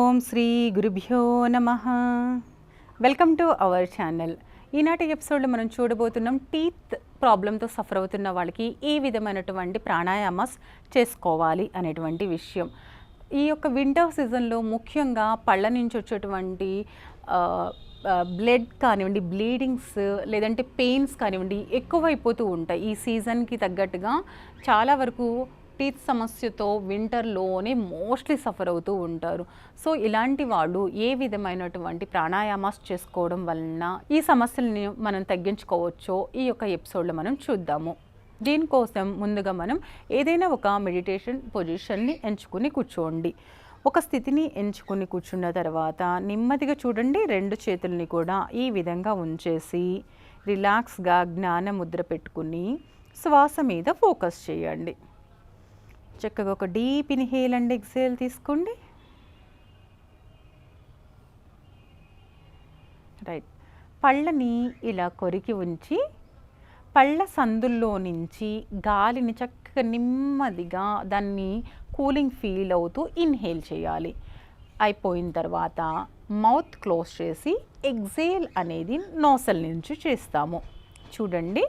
ఓం శ్రీ గురుభ్యో నమః. Welcome to our channel. ఈనాటి ఎపిసోడ్లో మనం చూడబోతున్నాం టీత్ ప్రాబ్లంతో సఫర్ అవుతున్న వాళ్ళకి ఏ విధమైనటువంటి ప్రాణాయామాస్ చేసుకోవాలి అనేటువంటి విషయం. ఈ యొక్క వింటర్ సీజన్లో ముఖ్యంగా పళ్ళ నుంచి వచ్చేటువంటి బ్లడ్ కానివ్వండి, బ్లీడింగ్స్ లేదంటే పెయిన్స్ కానివ్వండి ఎక్కువైపోతూ ఉంటాయి. ఈ సీజన్కి తగ్గట్టుగా చాలా వరకు టీత్ సమస్యతో వింటర్లోనే మోస్ట్లీ సఫర్ అవుతూ ఉంటారు. సో ఇలాంటి వాళ్ళు ఏ విధమైనటువంటి ప్రాణాయామాస్ చేసుకోవడం వలన ఈ సమస్యలని మనం తగ్గించుకోవచ్చో ఈ యొక్క ఎపిసోడ్లో మనం చూద్దాము. దీనికోసం ముందుగా మనం ఏదైనా ఒక మెడిటేషన్ పొజిషన్ని ఎంచుకుని కూర్చోండి. ఒక స్థితిని ఎంచుకుని కూర్చున్న తర్వాత నెమ్మదిగా చూడండి, రెండు చేతుల్ని కూడా ఈ విధంగా ఉంచేసి రిలాక్స్గా జ్ఞాన ముద్ర పెట్టుకుని శ్వాస మీద ఫోకస్ చేయండి. చక్కగా ఒక డీప్ ఇన్హేల్ అండ్ ఎక్సేల్ తీసుకోండి. రైట్. పళ్ళని ఇలా కొరికి ఉంచి పళ్ళ సందుల్లో నుంచి గాలిని చక్కగా నెమ్మదిగా దాన్ని కూలింగ్ ఫీల్ అవుతూ ఇన్హేల్ చేయాలి. అయిపోయిన తర్వాత మౌత్ క్లోజ్ చేసి ఎక్సేల్ అనేది నోసల్ నుంచి చేస్తాము. చూడండి.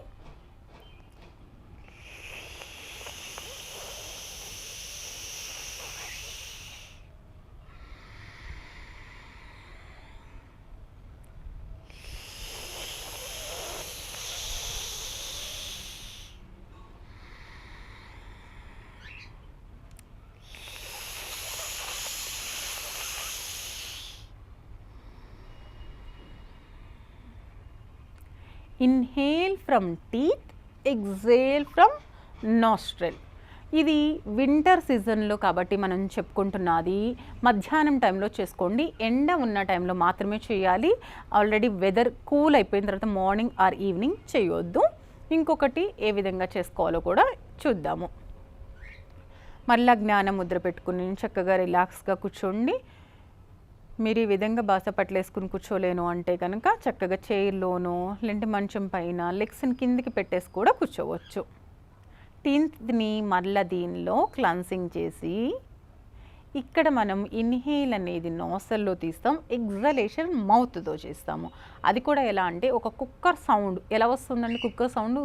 Inhale from teeth, exhale from nostril. ఇది వింటర్ సీజన్లో కాబట్టి మనం చెప్పుకుంటున్నది మధ్యాహ్నం టైంలో చేసుకోండి. ఎండ ఉన్న టైంలో మాత్రమే చేయాలి. ఆల్రెడీ వెదర్ కూల్ అయిపోయిన తర్వాత మార్నింగ్ ఆర్ ఈవినింగ్ చేయొద్దు. ఇంకొకటి ఏ విధంగా చేసుకోవాలో కూడా చూద్దాము. మళ్ళా జ్ఞాన ముద్ర పెట్టుకుని చక్కగా రిలాక్స్గా కూర్చోండి. మీరు ఈ విధంగా బాస పట్లేసుకుని కూర్చోలేను అంటే కనుక చక్కగా చైర్లోనో లేదంటే మంచం పైన లెగ్స్ని కిందికి పెట్టేసి కూడా కూర్చోవచ్చు. టీత్ని మళ్ళీ దీనిలో క్లన్సింగ్ చేసి ఇక్కడ మనం ఇన్హేల్ అనేది నోసల్లో తీస్తాం, ఎగ్జలేషన్ మౌత్తో చేస్తాము. అది కూడా ఎలా అంటే ఒక కుక్కర్ సౌండ్ ఎలా వస్తుందండి, కుక్కర్ సౌండ్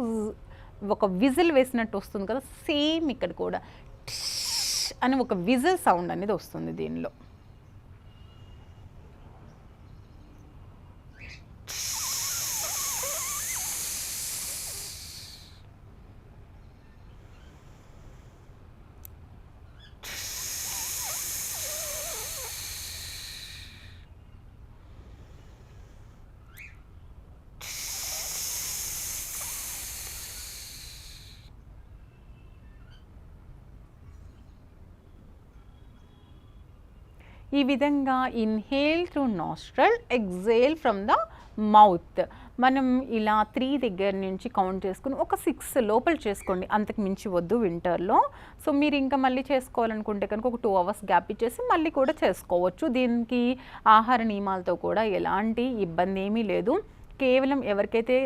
ఒక విజిల్ వేసినట్టు వస్తుంది కదా, సేమ్ ఇక్కడ కూడా అని ఒక విజిల్ సౌండ్ అనేది వస్తుంది దీనిలో. ఈ విధంగా inhale through nostril, exhale from the mouth. మనం ఇలా 3 దగ్గర నుంచి కౌంట్ చేసుకుని ఒక 6 లోపల చేసుకోండి, అంతకు మించి వద్దు వింటర్లో. సో మీరు ఇంకా మళ్ళీ చేసుకోవాలనుకుంటే కనుక ఒక 2 అవర్స్ గ్యాప్ ఇచ్చేసి మళ్ళీ కూడా చేసుకోవచ్చు. దీనికి ఆహార నియమాలతో కూడా ఎలాంటి ఇబ్బంది ఏమీ లేదు. కేవలం ఎవరికైతే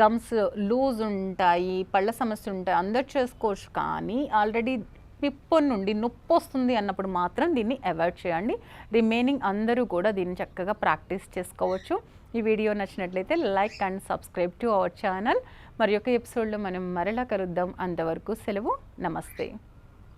గమ్స్ లూజ్ ఉంటాయి, పళ్ళ సమస్య ఉంటాయి అందరు చేసుకోవచ్చు. కానీ ఆల్రెడీ పిప్పు నుండి నొప్పి వస్తుంది అన్నప్పుడు మాత్రం దీన్ని అవాయిడ్ చేయండి. రిమైనింగ్ అందరూ కూడా దీన్ని చక్కగా ప్రాక్టీస్ చేసుకోవచ్చు. ఈ వీడియో నచ్చినట్లయితే like and subscribe to our channel. మరి యొక్క ఎపిసోడ్లో మనం మరలా కలుద్దాం. అంతవరకు సెలవు. నమస్తే.